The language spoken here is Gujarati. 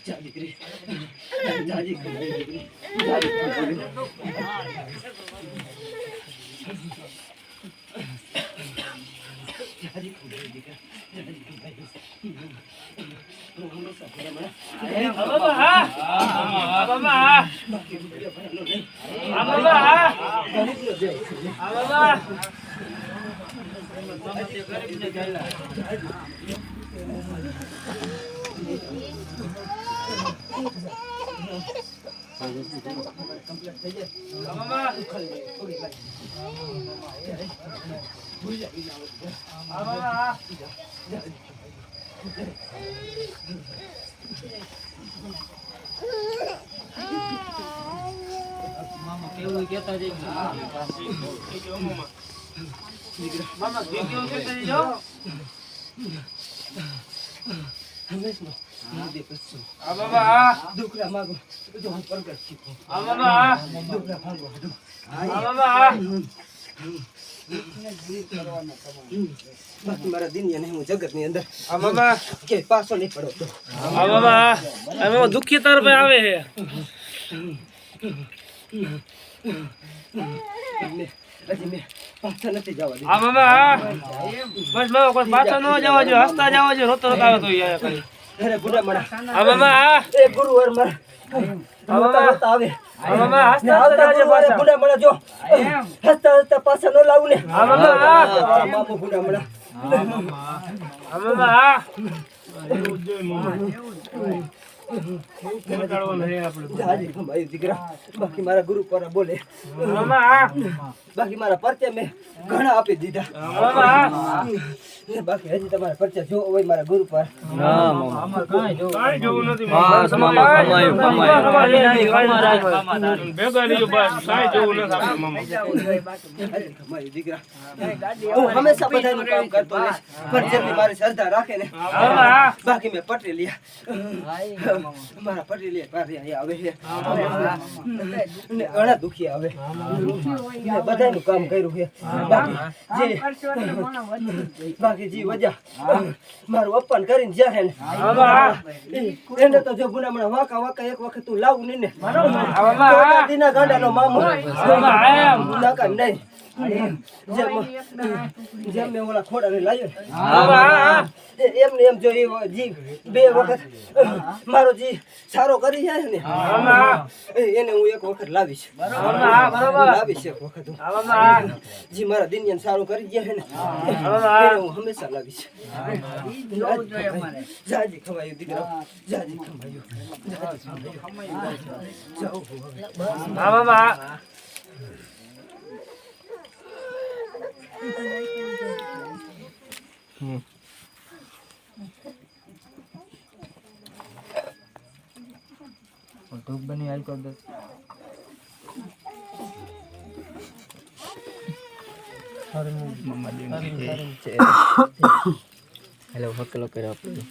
જા દીકરી જાજી ખમાઈ દીકરી જાજી ખમાઈ જાજી ખમાઈ દીકરી મામા કેવું કહેતા જઈ મામા કેવું કહેતા જઈ જો હંમેશા દે પછી આ બાબા દુખરા માગો જો હું પરગટ છું આ બાબા દુખરા ભાગો આ બાબા બાકી મારા દુનિયા નહીં હું જગત ની અંદર આ બાબા કે પાછો નહીં પડો તો આ બાબા અમે દુખી તાર પે આવે હે હજી મેં પાછા નથી જવા દે આ બાબા બસ બાબા કોઈ પાછો ન જવા જો હસતા જવા જો રોતો રોતો આવે તો યાર કરી અરે બુડા મણા આ બાબા એ ગુરુવાર મારા આ બાબા આવે આ બાબા હસતા આવતા હસતા ગુરુવારે પાછા બુડા મણા જો હસતા હસતા પાછા ન લાવું ને આ બાબા મામો બુડા મણા આ બાબા જાજી ખંભાઈ દીકરા બાકી મારા ગુરુ પર બોલે મામા બાકી મારા પરચે મેં ઘણા આપી દીધા મામા બાકી હજી તમારા પરચે જો હોય મારા ગુરુ પર ના મામા કાઈ જોવું નથી હા મામા કમાયું ભેગા રહ્યો બસ કાઈ જોવું નથી આપણે મામા જાજી ખંભાઈ દીકરા હું હંમેશા બધાનું કામ કરતો રહીશ પણ જેમની મારી શ્રદ્ધા રાખે ને બાકી મેં પટેલિયા મારા પટેલિયા પાસે અહીંયા આવે છે ને ઘણા દુખી આવે ને બધાનું કામ કર્યું છે બાકી જે વજા મારું અપમાન કરીને જ્યાં છે ને એને તો જો ગુનામણા વાંકા વાંકા એક વખત તું લાવું નહીં ને દીના ગાંડાનો મામો નાકા નહીં જેમ મેં ઓલા ખોડાને લાવ્યો એમને એમ જો જી બે વખત મારો જી સારો કરી જાય ને એને હું એક વખત લાવીશ લાવીશ એક વખત જી મારા દિનિયાને સારું કરી જાય ને એને હું હંમેશા લાવીશ જાજી ખવાયું દીકરા જાજી ખવાયું ધૂપ બની આલ કર દે હેલો હકલો કર્યો આપણે